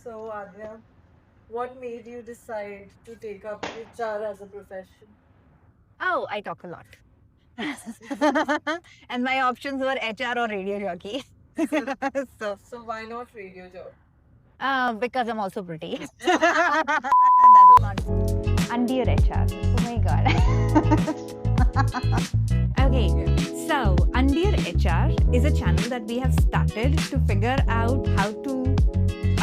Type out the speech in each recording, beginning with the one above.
So, Adya, what made you decide to take up HR as a profession? Oh, I talk a lot. And my options were HR or radio jockey. so, So, why not radio job? because I'm also pretty. That is not Undear HR. Oh my god. Okay, so Undear HR is a channel that we have started to figure out how to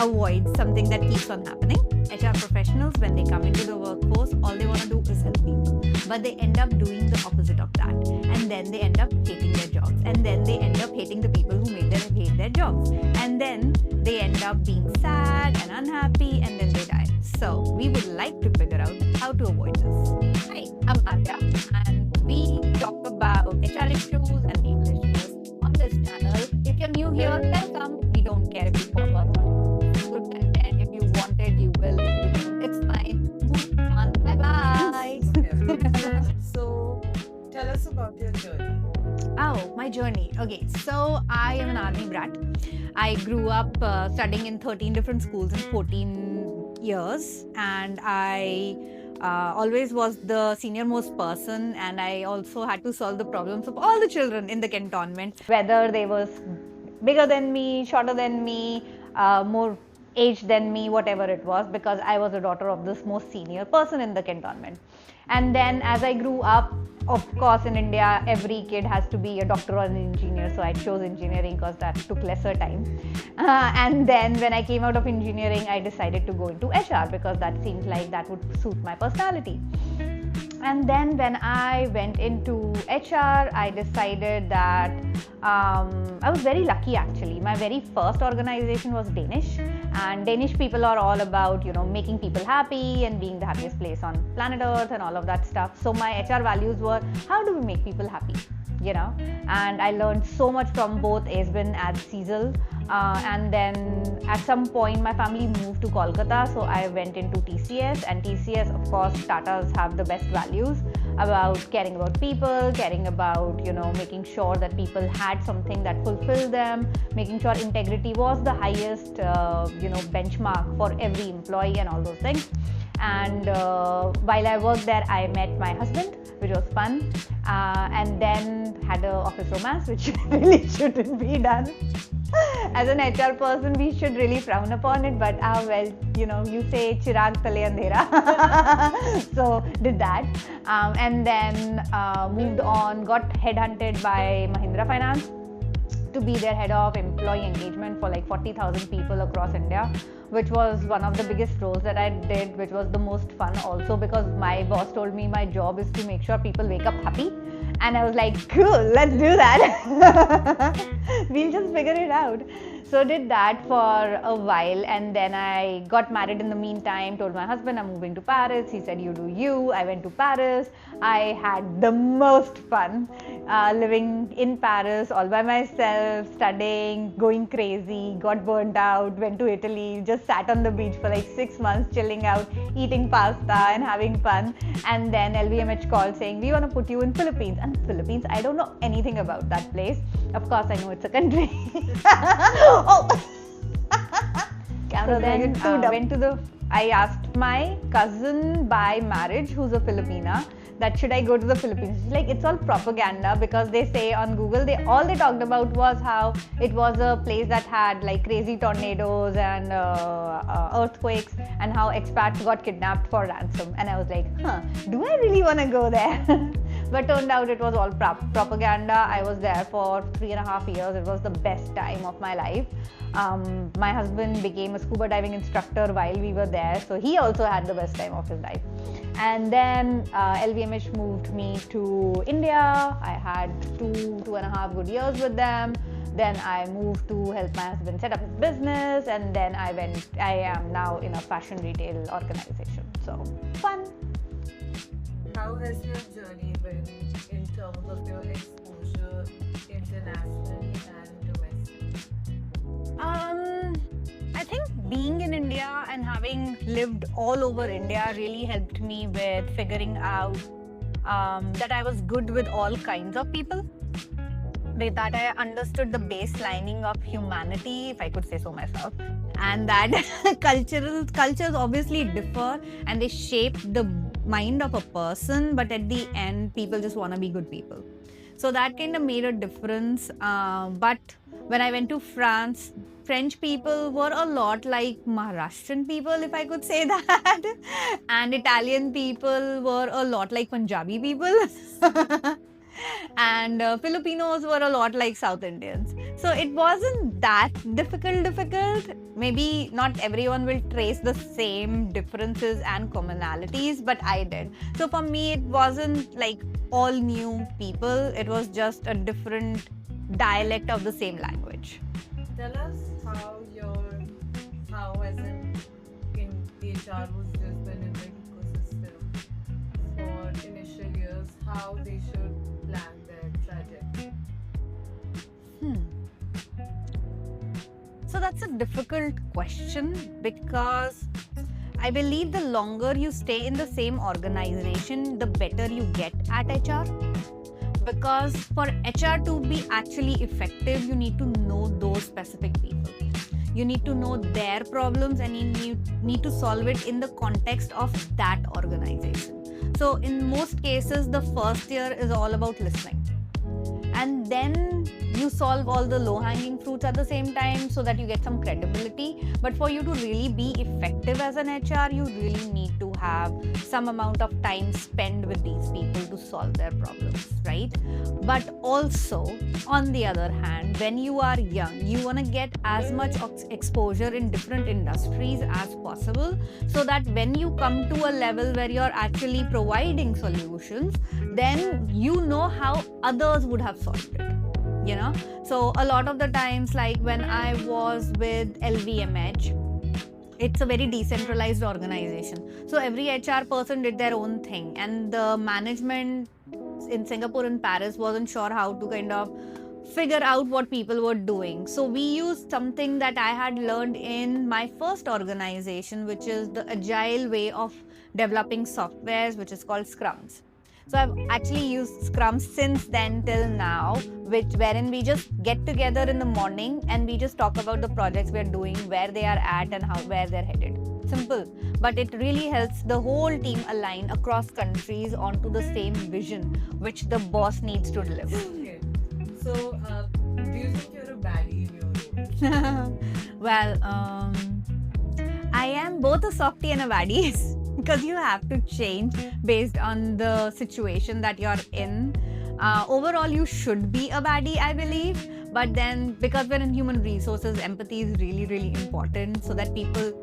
avoid something that keeps on happening. HR professionals, when they come into the workforce, all they want to do is help people. But they end up doing the opposite of that. And then they end up hating their jobs. And then they end up hating the people who made them hate their jobs. And then they end up being sad and unhappy and then they die. So we would like to figure out how to avoid this. Hi, I'm Aadya and we talk about HR issues and people issues on this channel. If you're new here, welcome. We don't care if you follow good content. If you want it, you will. If you don't, it's fine. Move on. Bye bye. So, tell us about your journey. Oh, my journey. Okay, so I am an army brat. I grew up studying in 13 different schools in 14 years, and I always was the senior most person, and I also had to solve the problems of all the children in the cantonment, whether they was bigger than me, shorter than me, more aged than me, whatever it was, because I was a daughter of this most senior person in the cantonment. And then as I grew up, of course, in India, every kid has to be a doctor or an engineer. So I chose engineering because that took lesser time. And then when I came out of engineering, I decided to go into HR because that seemed like that would suit my personality. And then when I went into HR, I decided that I was very lucky actually. My very first organization was Danish, and Danish people are all about, making people happy and being the happiest place on planet Earth and all of that stuff. So my HR values were, how do we make people happy? And I learned so much from both Esben and Cecil. And then at some point my family moved to Kolkata, so I went into TCS, and TCS, of course, Tatas have the best values about caring about people, caring about making sure that people had something that fulfilled them, making sure integrity was the highest benchmark for every employee and all those things. And while I worked there, I met my husband, which was fun, and then had an office romance, which really shouldn't be done. As an HR person, we should really frown upon it, but you say chirag tale andhera. So did that, and then moved on, got headhunted by Mahindra Finance to be their head of employee engagement for like 40,000 people across India, which was one of the biggest roles that I did, which was the most fun also because my boss told me my job is to make sure people wake up happy. And I was like, cool, let's do that. We'll just figure it out. So did that for a while, and then I got married in the meantime, told my husband I'm moving to Paris. He said, you do you. I went to Paris. I had the most fun living in Paris all by myself, studying, going crazy, got burnt out, went to Italy, just sat on the beach for like 6 months, chilling out, eating pasta and having fun. And then LVMH called saying, we want to put you in Philippines. And Philippines, I don't know anything about that place. Of course, I know it's a country. Oh. So then I asked my cousin by marriage, who's a Filipina, that should I go to the Philippines? She's like, it's all propaganda because they say on Google, all they talked about was how it was a place that had like crazy tornadoes and earthquakes, and how expats got kidnapped for ransom. And I was like, do I really want to go there? But turned out it was all propaganda. I was there for 3.5 years. It was the best time of my life. My husband became a scuba diving instructor while we were there, so he also had the best time of his life. And then LVMH moved me to India. I had 2.5 good years with them. Then I moved to help my husband set up his business, and then I am now in a fashion retail organization. So fun. How has your journey been in terms of your exposure internationally and domestic? I think being in India and having lived all over India really helped me with figuring out that I was good with all kinds of people. That I understood the baselining of humanity, if I could say so myself. and that cultures obviously differ and they shape the mind of a person, but at the end people just want to be good people. So that kind of made a difference. But when I went to France, French people were a lot like Maharashtrian people, if I could say that. And Italian people were a lot like Punjabi people. And Filipinos were a lot like South Indians. So it wasn't that difficult. Maybe not everyone will trace the same differences and commonalities, but I did. So for me, it wasn't like all new people. It was just a different dialect of the same language. Tell us how as in HR was just an in the ecosystem for initial years, how they should plan their trajectory. So that's a difficult question because I believe the longer you stay in the same organization, the better you get at HR. Because for HR to be actually effective, you need to know those specific people. You need to know their problems and you need to solve it in the context of that organization. So in most cases, the first year is all about listening. And then you solve all the low-hanging fruits at the same time so that you get some credibility. But for you to really be effective as an HR, you really need to have some amount of time spent with these people to solve their problems, right? But also, on the other hand, when you are young, you want to get as much exposure in different industries as possible so that when you come to a level where you're actually providing solutions, then you know how others would have solved it. You know, so a lot of the times, like when I was with LVMH, it's a very decentralized organization. So every HR person did their own thing, and the management in Singapore and Paris wasn't sure how to kind of figure out what people were doing. So we used something that I had learned in my first organization, which is the agile way of developing softwares, which is called Scrums. So I've actually used Scrum since then till now, wherein we just get together in the morning and we just talk about the projects we're doing, where they are at and where they're headed. Simple. But it really helps the whole team align across countries onto the same vision, which the boss needs to deliver. Okay. So, do you think you're a baddie in your role? Well, I am both a softie and a baddie. Because you have to change based on the situation that you're in. Overall, you should be a baddie, I believe. But then, because we're in human resources, empathy is really, really important so that people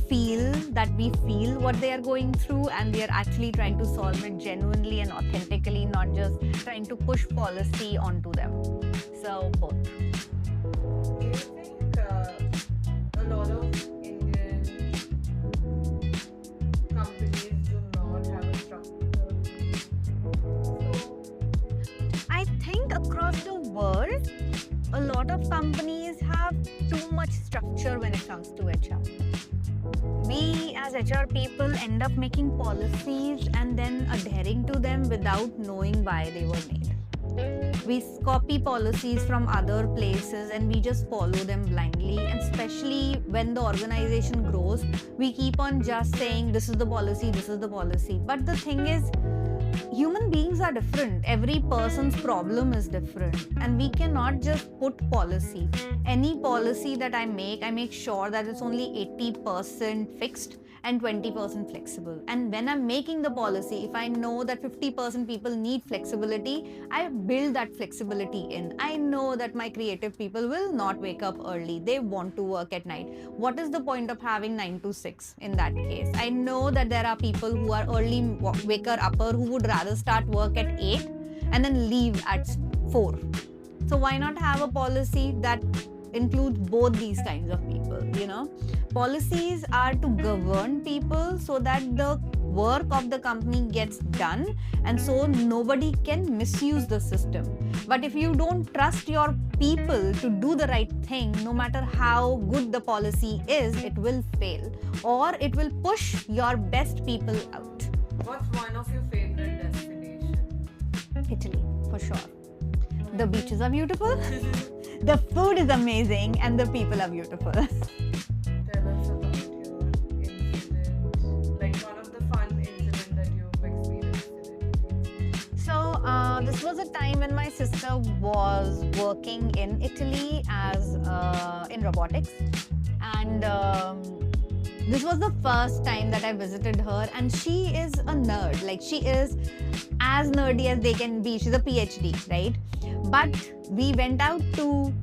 feel that we feel what they are going through and we are actually trying to solve it genuinely and authentically, not just trying to push policy onto them. So, both. Do you think a lot of Indian companies do not have a structure? I think across the world, a lot of companies have too much structure when it comes to HR. We as HR people end up making policies and then adhering to them without knowing why they were made. We copy policies from other places and we just follow them blindly, and especially when the organization grows, we keep on just saying this is the policy, this is the policy. But the thing is, human beings are different. Every person's problem is different, and we cannot just put policy. Any policy that I make sure that it's only 80% fixed and 20% flexible. And when I'm making the policy, if I know that 50% people need flexibility, I build that flexibility in. I know that my creative people will not wake up early. They want to work at night. What is the point of having 9 to 6 in that case? I know that there are people who are early waker upper who would rather start work at 8 and then leave at 4. So why not have a policy that includes both these kinds of people, you know? Policies are to govern people so that the work of the company gets done and so nobody can misuse the system. But if you don't trust your people to do the right thing, no matter how good the policy is, it will fail or it will push your best people out. What's one of your favorite destinations? Italy, for sure. The beaches are beautiful, the food is amazing, and the people are beautiful. Tell this was a time when my sister was working in Italy as in robotics, and this was the first time that I visited her, and she is a nerd. Like, she is as nerdy as they can be. She's a PhD, right? But we went out to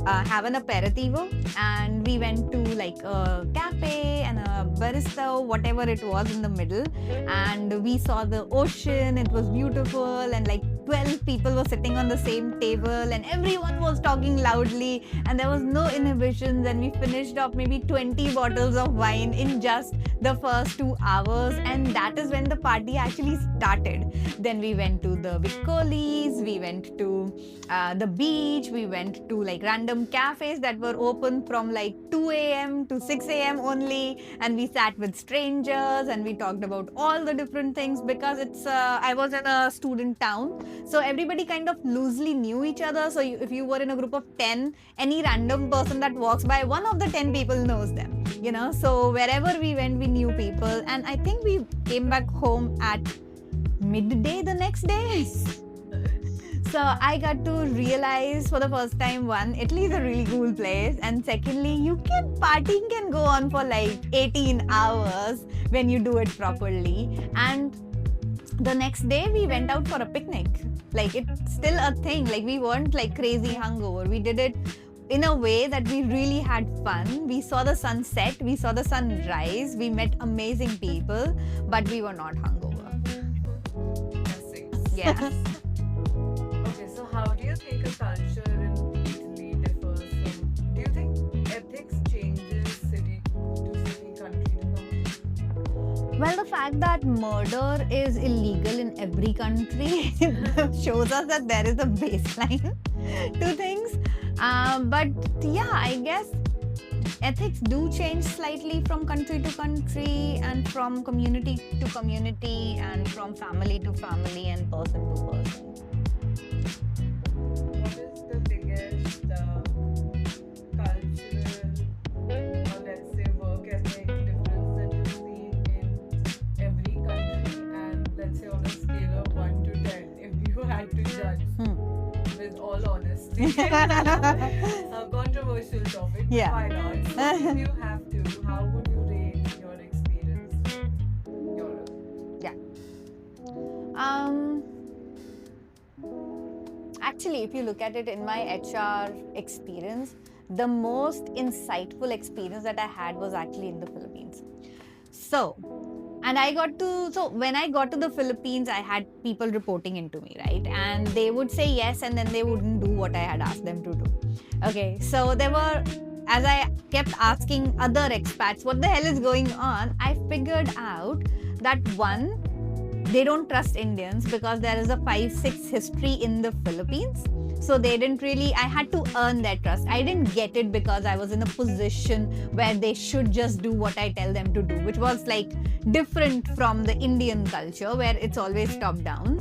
have an aperitivo, and we went to like a cafe and a barista, whatever it was in the middle, and we saw the ocean. It was beautiful, and like 12 people were sitting on the same table, and everyone was talking loudly, and there was no inhibitions, and we finished off maybe 20 bottles of wine in just the first 2 hours, and that is when the party actually started. Then we went to the Viccolis, we went to the beach, we went to like random cafes that were open from like 2 a.m. to 6 a.m. only, and we sat with strangers and we talked about all the different things, because it's I was in a student town, so everybody kind of loosely knew each other. So if you were in a group of 10, any random person that walks by, one of the 10 people knows them, you know. So wherever we went, we knew people, and I think we came back home at midday the next day. So I got to realize for the first time, one, Italy is a really cool place, and secondly, partying can go on for like 18 hours when you do it properly. And the next day we went out for a picnic. Like, it's still a thing. Like, we weren't like crazy hungover. We did it in a way that we really had fun. We saw the sunset, we saw the sunrise, we met amazing people, but we were not hungover. Yes. Yeah. Okay, so how do you think a culture in Italy differs from? Do you think ethics changes city to city, country to country? Well, the fact that murder is illegal in every country shows us that there is a baseline to things. But yeah, I guess ethics do change slightly from country to country, and from community to community, and from family to family, and person to person. What is the biggest cultural, or let's say work ethic difference that you see in every country? And let's say on a scale of 1 to 10, if you had to judge with all honesty, a controversial topic, Yeah. why not? So if you have to, how would you rate your experience in Europe? Actually, if you look at it in my HR experience, the most insightful experience that I had was actually in the Philippines. So when I got to the Philippines, I had people reporting into me, right? And they would say yes, and then they wouldn't do what I had asked them to do. Okay, so as I kept asking other expats, what the hell is going on? I figured out that one, they don't trust Indians because there is a 5-6 history in the Philippines. So they didn't really, I had to earn their trust. I didn't get it because I was in a position where they should just do what I tell them to do, which was like different from the Indian culture where it's always top down,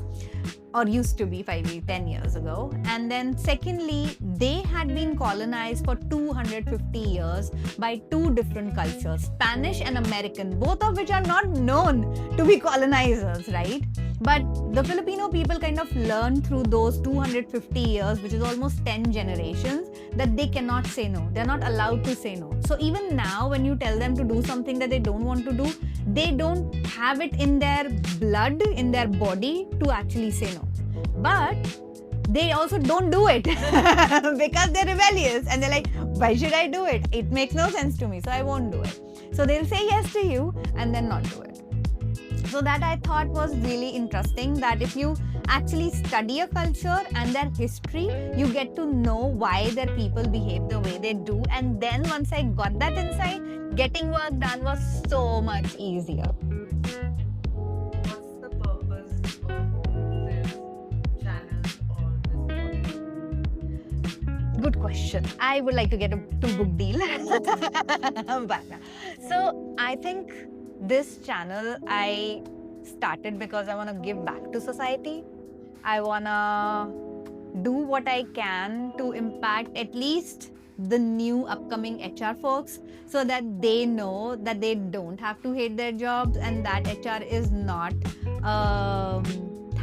or used to be 10 years ago. And then secondly, they had been colonized for 250 years by two different cultures, Spanish and American, both of which are not known to be colonizers, right? But the Filipino people kind of learned through those 250 years, which is almost 10 generations, that they cannot say no. They're not allowed to say no. So even now, when you tell them to do something that they don't want to do, they don't have it in their blood, in their body to actually say no. But they also don't do it because they're rebellious and they're like, why should I do it? It makes no sense to me, so I won't do it. So they'll say yes to you and then not do it. So that I thought was really interesting, that if you actually study a culture and their history, you get to know why their people behave the way they do. And then once I got that insight, getting work done was so much easier. What's the purpose of this channel or this podcast? Good question. I would like to get a 2-book deal. So I think this channel I started because I want to give back to society. I want to do what I can to impact at least the new upcoming HR folks, so that they know that they don't have to hate their jobs and that HR is not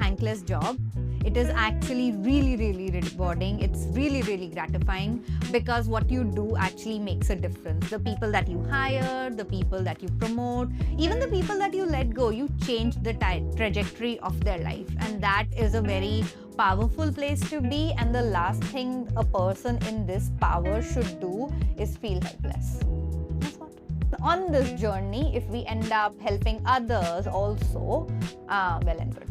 thankless job. It is actually really, really rewarding. It's really, really gratifying because what you do actually makes a difference. The people that you hire, the people that you promote, even the people that you let go, you change the trajectory of their life. And that is a very powerful place to be. And the last thing a person in this power should do is feel helpless. That's what. On this journey, if we end up helping others also, well and good.